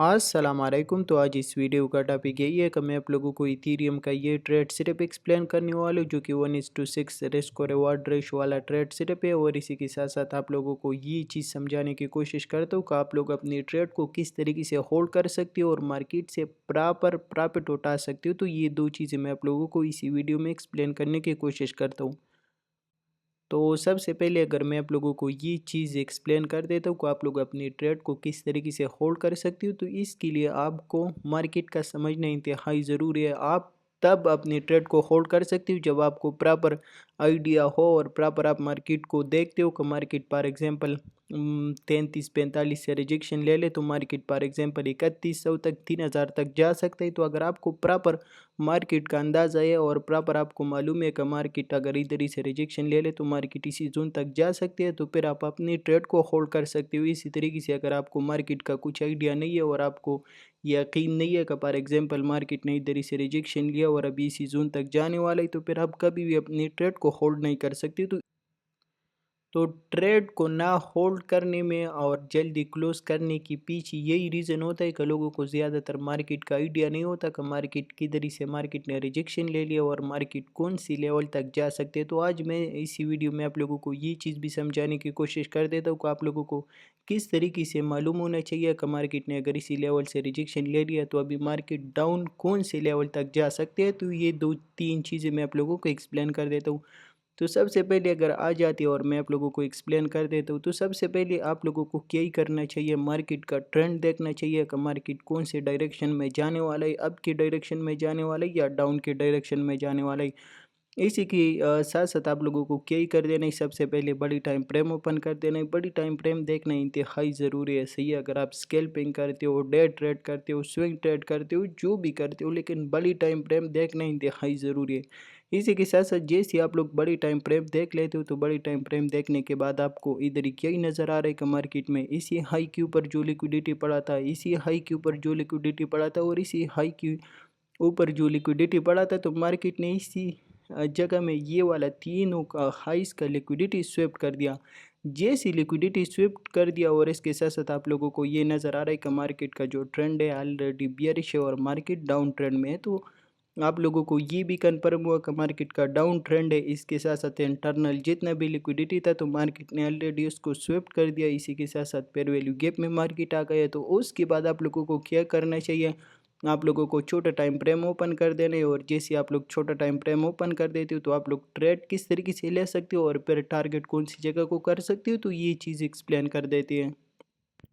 अस्सलाम वालेकुम। तो आज इस वीडियो का टॉपिक यही है कि मैं आप लोगों को इथीरियम का ये ट्रेड सिर्फ एक्सप्लेन करने वाला हूँ, जो कि 1:6 रिस्क और रिवार्ड रेशो वाला ट्रेड सिर्फ है। और इसी के साथ साथ आप लोगों को ये चीज़ समझाने की कोशिश करता हूँ कि आप लोग अपनी ट्रेड को किस तरीके से होल्ड कर सकते हो और मार्केट से प्रॉपर प्रॉफिट उठा सकते हो। तो ये दो चीज़ें मैं आप लोगों को इसी वीडियो में एक्सप्लेन करने की कोशिश करता हूँ। तो सबसे पहले अगर मैं आप लोगों को ये चीज़ एक्सप्लेन कर देता हूँ कि आप लोग अपनी ट्रेड को किस तरीके से होल्ड कर सकते हो, तो इसके लिए आपको मार्केट का समझना इंतहाई ज़रूरी है। आप तब अपनी ट्रेड को होल्ड कर सकते हो जब आपको प्रॉपर आइडिया हो और प्रॉपर आप मार्केट को देखते हो कि मार्केट फॉर एग्जांपल 33-45 से रिजेक्शन ले ले तो मार्केट फॉर एग्जांपल 3100 तक 3000 तक जा सकता है। तो अगर आपको प्रॉपर मार्केट का अंदाज़ा है और प्रॉपर आपको मालूम है कि मार्केट अगर इधर ही से रिजेक्शन ले ले तो मार्केट इसी जोन तक जा सकती है, तो फिर आप अपनी ट्रेड को होल्ड कर सकते हो। इसी तरीके से अगर आपको मार्केट का कुछ आइडिया नहीं है और आपको यकीन नहीं है कि फॉर एग्जांपल मार्केट ने इधर ही से रिजेक्शन लिया और अभी इसी जोन तक जाने वाला है, तो फिर आप कभी भी अपनी ट्रेड को होल्ड नहीं कर सकते। तो ट्रेड को ना होल्ड करने में और जल्दी क्लोज करने के पीछे यही रीज़न होता है कि लोगों को ज़्यादातर मार्केट का आइडिया नहीं होता कि मार्केट किधर से मार्केट ने रिजेक्शन ले लिया और मार्केट कौन सी लेवल तक जा सकते हैं। तो आज मैं इसी वीडियो में आप लोगों को ये चीज़ भी समझाने की कोशिश कर देता हूँ कि आप लोगों को किस तरीके से मालूम होना चाहिए कि मार्केट ने अगर इसी लेवल से रिजेक्शन ले लिया तो अभी मार्केट डाउन कौन से लेवल तक जा सकते हैं। तो ये दो तीन चीज़ें मैं आप लोगों को एक्सप्लेन कर देता हूँ। तो सबसे पहले अगर आ जाती है और मैं आप लोगों को एक्सप्लेन कर देता हूँ, तो सबसे पहले आप लोगों को क्या ही करना चाहिए, मार्केट का ट्रेंड देखना चाहिए कि मार्केट कौन से डायरेक्शन में जाने वाला है, अप की डायरेक्शन में जाने वाला है या डाउन के डायरेक्शन में जाने वाला है। इसी की साथ साथ आप लोगों को क्या ही कर देना है, सबसे पहले बड़ी टाइम फ्रेम ओपन कर देना है। बड़ी टाइम फ्रेम देखना इंतहाई ज़रूरी है, सही है। अगर आप स्कैल्पिंग करते हो, डे ट्रेड करते हो, स्विंग ट्रेड करते हो, जो भी करते हो, लेकिन बड़ी टाइम फ्रेम देखना इंतहाई ज़रूरी है। इसी के साथ साथ जैसे आप लोग बड़ी टाइम फ्रेम देख लेते हो, तो बड़ी टाइम फ्रेम देखने के बाद आपको इधर ही क्या ही नज़र आ रहा है कि मार्केट में इसी हाई के ऊपर जो लिक्विडिटी पड़ा था, इसी हाई के ऊपर जो लिक्विडिटी पड़ा था और इसी हाई के ऊपर जो लिक्विडिटी पड़ा था, तो मार्केट ने इसी जगह में ये वाला तीनों का हाइस का लिक्विडिटी स्वेप्ट कर दिया। जैसी लिक्विडिटी स्वेप्ट कर दिया और इसके साथ साथ आप लोगों को ये नज़र आ रहा है कि मार्केट का जो ट्रेंड है ऑलरेडी बियरिश है और मार्केट डाउन ट्रेंड में है। तो आप लोगों को ये भी कन्फर्म हुआ कि मार्केट का डाउन ट्रेंड है। इसके साथ साथ इंटरनल जितना भी लिक्विडिटी था तो मार्केट ने ऑलरेडी उसको स्वेप्ट कर दिया। इसी के साथ साथ फेयर वैल्यू गैप में मार्केट आ गया। तो उसके बाद आप लोगों को क्या करना चाहिए, आप लोगों को छोटा टाइम फ्रेम ओपन कर देना है। और जैसे आप लोग छोटा टाइम फ्रेम ओपन कर देते हो तो आप लोग ट्रेड किस तरीके से ले सकते हो और फिर टारगेट कौन सी जगह को कर सकते हो, तो ये चीज़ एक्सप्लेन कर देते हैं।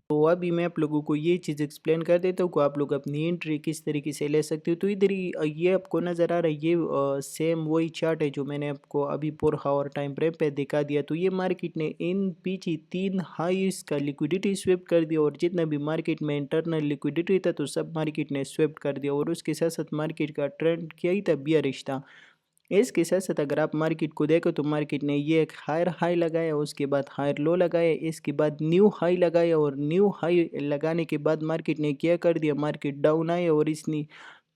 तो अभी मैं आप लोगों को ये चीज़ एक्सप्लेन कर देता हूँ कि आप लोग अपनी एंट्री किस तरीके से ले सकते हो। तो इधर ही ये आपको नज़र आ रहा है, ये सेम वही चार्ट है जो मैंने आपको अभी 4 आवर टाइम फ्रेम पे दिखा दिया। तो ये मार्केट ने इन पीछे 3 हाईस का लिक्विडिटी स्वेप कर दिया और जितना भी मार्केट में इंटरनल लिक्विडिटी था तो सब मार्केट ने स्वेप कर दिया। और उसके साथ साथ मार्केट का ट्रेंड क्या ही था, बियरिश था। इसके साथ साथ अगर आप मार्केट को देखो तो मार्केट ने ये एक हायर हाई लगाया, उसके बाद हायर लो लगाया, इसके बाद न्यू हाई लगाया और न्यू हाई लगाने के बाद मार्केट ने क्या कर दिया, मार्केट डाउन आया और इसने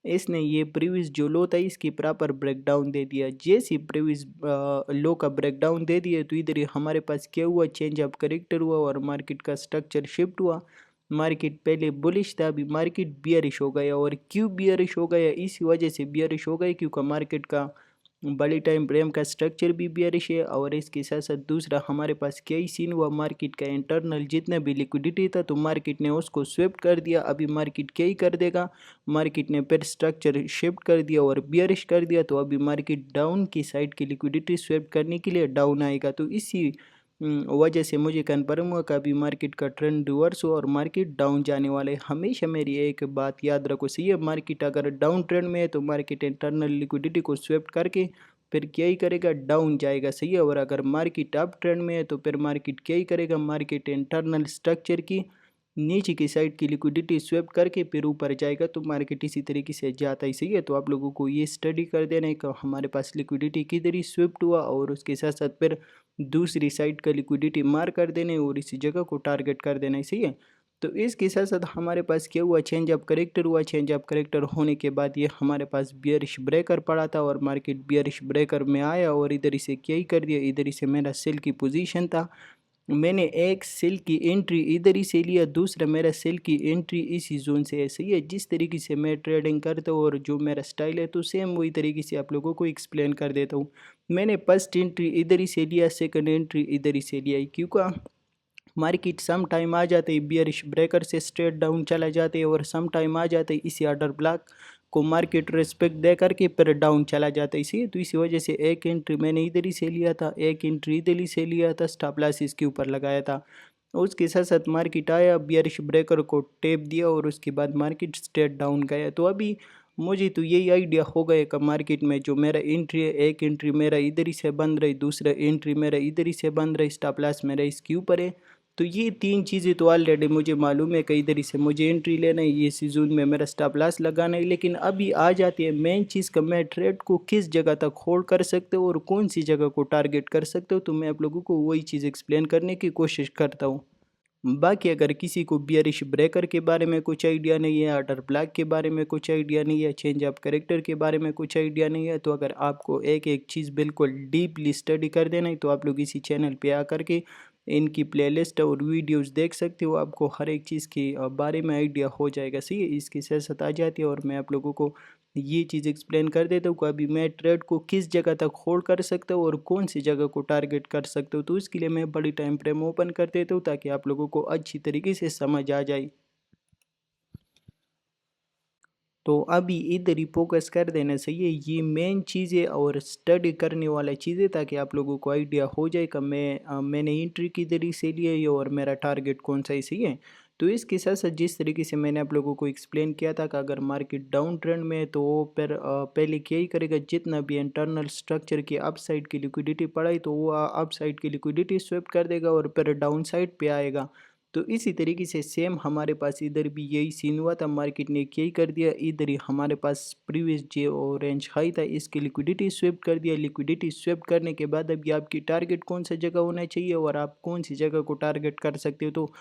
इसने ये प्रीवियस जो लो था इसकी प्रॉपर ब्रेकडाउन दे दिया। जैसे प्रीवियस लो का ब्रेकडाउन दे दिया तो इधर ही हमारे पास क्या हुआ, चेंज ऑफ करेक्टर हुआ और मार्केट का स्ट्रक्चर शिफ्ट हुआ। मार्केट पहले बुलिश था, अभी मार्केट बियरिश हो गया। और क्यों बियरिश हो गया, इसी वजह से बियरिश हो गया क्योंकि मार्केट का बड़ी टाइम फ्रेम का स्ट्रक्चर भी बियरिश है। और इसके साथ साथ दूसरा हमारे पास क्या ही सीन हुआ, मार्केट का इंटरनल जितना भी लिक्विडिटी था तो मार्केट ने उसको स्वेप्ट कर दिया। अभी मार्केट क्या ही कर देगा, मार्केट ने फिर स्ट्रक्चर शिफ्ट कर दिया और बियरिश कर दिया। तो अभी मार्केट डाउन की साइड की लिक्विडिटी स्वेप्ट करने के लिए डाउन आएगा। तो इसी वजह से मुझे कन्फर्म हुआ कि अभी मार्केट का ट्रेंड रिवर्स हुआ और मार्केट डाउन जाने वाले है। हमेशा मेरी एक बात याद रखो, सही है, मार्केट अगर डाउन ट्रेंड में है तो मार्केट इंटरनल लिक्विडिटी को स्वेप्ट करके फिर क्या ही करेगा, डाउन जाएगा, सही है। और अगर मार्केट अप ट्रेंड में है तो फिर मार्केट क्या ही करेगा, मार्केट इंटरनल स्ट्रक्चर की नीचे की साइड की लिक्विडिटी स्वेप करके फिर ऊपर जाएगा। तो मार्केट इसी तरीके से जाता ही, सही है। तो आप लोगों को ये स्टडी कर देना है कि हमारे पास लिक्विडिटी किधर ही स्विफ्ट हुआ और उसके साथ साथ फिर दूसरी साइड का लिक्विडिटी मार कर देना है और इसी जगह को टारगेट कर देना है, सही है। तो इसके साथ साथ हमारे पास क्या हुआ, चेंज ऑफ करेक्टर हुआ। चेंज ऑफ करेक्टर होने के बाद ये हमारे पास बियरिश ब्रेकर पड़ा था और मार्केट बियरिश ब्रेकर में आया और इधर इसे क्या ही कर दिया, इधर इसे मेरा सेल की पोजीशन था मैंने एक सेल की एंट्री इधर ही से लिया, दूसरा मेरा सेल की एंट्री इसी जोन से है, सही है। जिस तरीके से मैं ट्रेडिंग करता हूँ और जो मेरा स्टाइल है तो सेम वही तरीके से आप लोगों को एक्सप्लेन कर देता हूँ। मैंने फर्स्ट एंट्री इधर ही से लिया, सेकंड एंट्री इधर ही से लिया, क्योंकि मार्केट सम टाइम आ जाते ही बियरिश ब्रेकर से स्ट्रेट डाउन चला जाते हैं और सम टाइम आ जाते ही इसी ऑर्डर ब्लॉक को मार्केट रिस्पेक्ट दे करके फिर डाउन चला जाता है। इसी तो इसी वजह से एक एंट्री मैंने इधर ही से लिया था, एक एंट्री इधर ही से लिया था, स्टॉप लॉस इसके ऊपर लगाया था। उसके साथ साथ मार्केट आया, बियरिश ब्रेकर को टेप दिया और उसके बाद मार्केट स्ट्रेट डाउन गया। तो अभी मुझे तो यही आइडिया हो गया कि मार्केट में जो मेरा एंट्री है, एक एंट्री मेरा इधर ही से बंद रही, दूसरा एंट्री मेरा इधर ही से बंद रही, स्टॉप लॉस मेरा इसके ऊपर है। तो ये तीन चीज़ें तो ऑलरेडी मुझे मालूम है, कई तरीके से मुझे एंट्री लेना है, ये सीजन में मेरा स्टॉप लॉस लगाना है। लेकिन अभी आ जाती है मेन चीज़ का, मैं ट्रेड को किस जगह तक होल्ड कर सकते हो और कौन सी जगह को टारगेट कर सकते हो, तो मैं आप लोगों को वही चीज़ एक्सप्लेन करने की कोशिश करता हूँ। बाकी अगर किसी को बियरिश ब्रेकर के बारे में कुछ आइडिया नहीं है, ऑर्डर ब्लॉक के बारे में कुछ आइडिया नहीं है, चेंज ऑफ करेक्टर के बारे में कुछ आइडिया नहीं है, तो अगर आपको एक एक चीज़ बिल्कुल डीपली स्टडी कर देना है तो आप लोग इसी चैनल पे आकर के इनकी प्लेलिस्ट और वीडियोस देख सकते हो। आपको हर एक चीज़ के बारे में आइडिया हो जाएगा, सही है। इसकी सियासत आ जाती है और मैं आप लोगों को ये चीज़ एक्सप्लेन कर देता हूँ कि अभी मैं ट्रेड को किस जगह तक होल्ड कर सकता हूँ और कौन सी जगह को टारगेट कर सकते हो। तो इसके लिए मैं बड़ी टाइम फ्रेम ओपन कर देता हूँ ताकि आप लोगों को अच्छी तरीके से समझ आ जाए। तो अभी इधर ही फोकस कर देना चाहिए, ये मेन चीज़ें और स्टडी करने वाला चीज़ें, ताकि आप लोगों को आइडिया हो जाए कि मैंने एंट्री किधर से लिया है और मेरा टारगेट कौन सा ही सही है। तो इसके साथ साथ जिस तरीके से मैंने आप लोगों को एक्सप्लेन किया था कि अगर मार्केट डाउन ट्रेंड में है तो वो फिर पहले क्या ही करेगा, जितना भी इंटरनल स्ट्रक्चर की अप साइड की लिक्विडिटी पड़ा तो वो अप साइड की लिक्विडिटी स्वेप कर देगा और फिर डाउन साइड पे आएगा। तो इसी तरीके से सेम हमारे पास इधर भी यही सीन हुआ था, मार्केट ने यही कर दिया। इधर ही हमारे पास प्रीवियस जो रेंज हाई था इसकी लिक्विडिटी स्वेप कर दिया। लिक्विडिटी स्वेप करने के बाद अभी आपकी टारगेट कौन सा जगह होना चाहिए और आप कौन सी जगह को टारगेट कर सकते हो। तो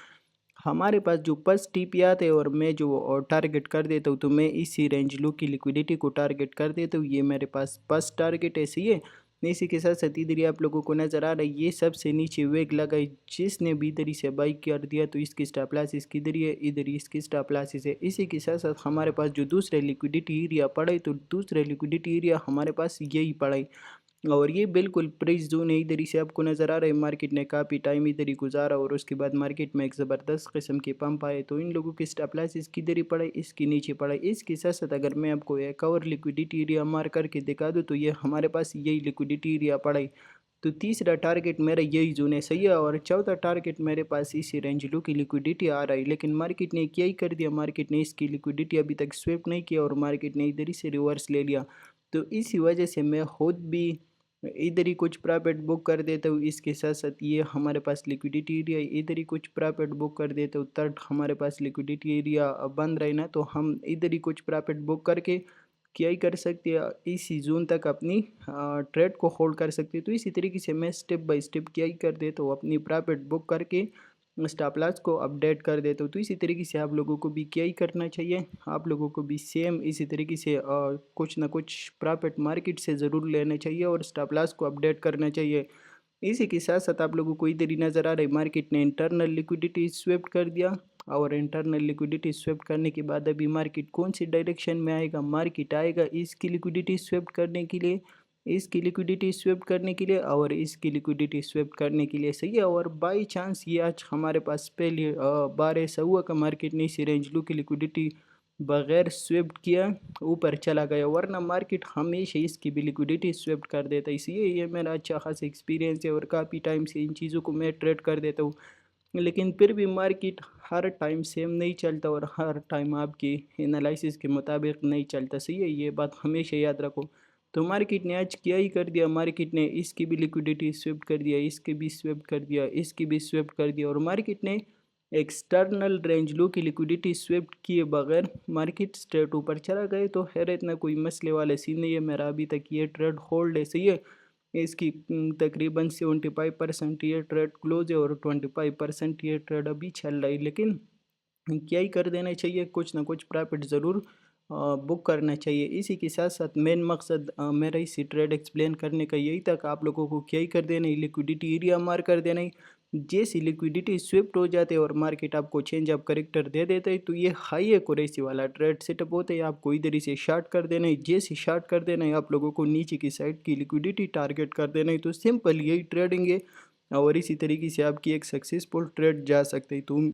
हमारे पास जो फर्स्ट टीपी आते हैं और मैं जो टारगेट कर देता हूँ, तो मैं इसी रेंज लो की लिक्विडिटी को टारगेट कर देता हूँ। ये मेरे पास फर्स्ट टारगेट है, सही है। इसी के साथ साथ इधर ही आप लोगों को नज़र आ रहा है, ये सबसे नीचे वेग लगाई, जिसने भी इधर ही से बाई कर दिया तो इसकी स्टॉप लॉस इसकी इधर ही है, इधर ही इसकी स्टॉप लॉस है। इसी के साथ साथ हमारे पास जो दूसरे लिक्विडिटी एरिया पड़ा है, तो दूसरे लिक्विडिटी एरिया हमारे पास यही पड़ा है और ये बिल्कुल प्राइस जोन है। इधर ही से आपको नज़र आ रहा है, मार्केट ने काफ़ी टाइम इधर ही गुजारा और उसके बाद मार्केट में एक ज़बरदस्त किस्म के पंप आए, तो इन लोगों की स्टॉप लॉस इसकी इधर ही पड़ा है, इसके नीचे पड़ा है। इसके साथ साथ अगर मैं आपको एक और लिक्विडिटी एरिया मार करके दिखा दूँ, तो ये हमारे पास यही लिक्विडिटी एरिया पड़ा है। तो तीसरा टारगेट मेरा यही जोन है, सही है। और चौथा टारगेट मेरे पास इसी रेंज लो की लिक्विडिटी आ रहा है, लेकिन मार्केट ने क्या ही कर दिया, मार्केट ने इसकी लिक्विडिटी अभी तक स्वेप नहीं किया और मार्केट ने इधर ही से रिवर्स ले लिया। तो इसी वजह से मैं खुद भी इधर ही कुछ प्रॉफिट बुक कर देता हूँ। इसके साथ साथ ये हमारे पास लिक्विडिटी एरिया है, इधर ही कुछ प्रॉफिट बुक कर देता हूँ। थर्ड हमारे पास लिक्विडिटी एरिया बंद रहे ना, तो हम इधर ही कुछ प्रॉफिट बुक करके क्या ही कर सकते हैं, इसी जोन तक अपनी ट्रेड को होल्ड कर सकते हैं। तो इसी तरीके से मैं स्टेप बाय स्टेप क्या ही कर देता हूँ, अपनी प्रॉफिट बुक करके स्टॉप लॉस को अपडेट कर देता हूँ। तो इसी तरीके से आप लोगों को भी क्या ही करना चाहिए, आप लोगों को भी सेम इसी तरीके से कुछ ना कुछ प्रॉफिट मार्केट से ज़रूर लेना चाहिए और स्टॉप लॉस को अपडेट करना चाहिए। इसी के साथ साथ आप लोगों को इधर ही नज़र आ रहा है, मार्केट ने इंटरनल लिक्विडिटी स्वेप्ट कर दिया और इंटरनल लिक्विडिटी स्वेप्ट करने के बाद अभी मार्केट कौन सी डायरेक्शन में आएगा, मार्केट आएगा इसकी लिक्विडिटी स्वेप्ट करने के लिए, इसकी लिक्विडिटी स्वेप्ट करने के लिए और इसकी लिक्विडिटी स्वेप्ट करने के लिए, सही है। और बाई चांस ये आज हमारे पास पहले बार ऐसा हुआ कि मार्केट ने इसी रेंज लो की लिक्विडिटी बगैर स्वेप्ट किया ऊपर चला गया, वरना मार्केट हमेशा इसकी भी लिक्विडिटी स्वेप्ट कर देता है। इसलिए ये मेरा अच्छा खासा एक्सपीरियंस है और काफ़ी टाइम से इन चीज़ों को मैं ट्रेड कर देता हूँ। लेकिन फिर भी मार्केट हर टाइम सेम नहीं चलता और हर टाइम आपकी एनालिसिस के मुताबिक नहीं चलता, सही है। ये बात हमेशा याद रखो। तो मार्केट ने आज क्या ही कर दिया, मार्केट ने इसकी भी लिक्विडिटी स्वेप्ट कर दिया, इसकी भी स्वेप्ट कर दिया, इसकी भी स्वेप्ट कर दिया और मार्केट ने एक्सटर्नल रेंज लो की लिक्विडिटी स्वेप्ट किए बगैर मार्केट स्ट्रेट ऊपर चला गए। तो खैर इतना कोई मसले वाले सीन नहीं है, मेरा अभी तक ये ट्रेड होल्ड है, सही है। इसकी तकरीबन 75% ये ट्रेड क्लोज है और 25% ये ट्रेड अभी चल रहा है। लेकिन क्या ही कर देना चाहिए, कुछ ना कुछ प्रॉफिट ज़रूर बुक करना चाहिए। इसी के साथ साथ मेन मकसद मेरा इसी ट्रेड एक्सप्लेन करने का यही था कि आप लोगों को क्या ही कर देना है, लिक्विडिटी एरिया मार कर देना है। जैसी लिक्विडिटी स्विफ्ट हो जाते हैं और मार्केट आपको चेंज ऑफ करेक्टर दे देता है, तो ये हाई एक्यूरेसी वाला ट्रेड सेटअप होता है। आपको इधर इसे शार्ट कर देना है, जैसे शार्ट कर देना है आप लोगों को नीचे की साइड की लिक्विडिटी टारगेट कर देना है। तो सिंपल यही ट्रेडिंग है और इसी तरीके से आपकी एक सक्सेसफुल ट्रेड जा सकती है। तो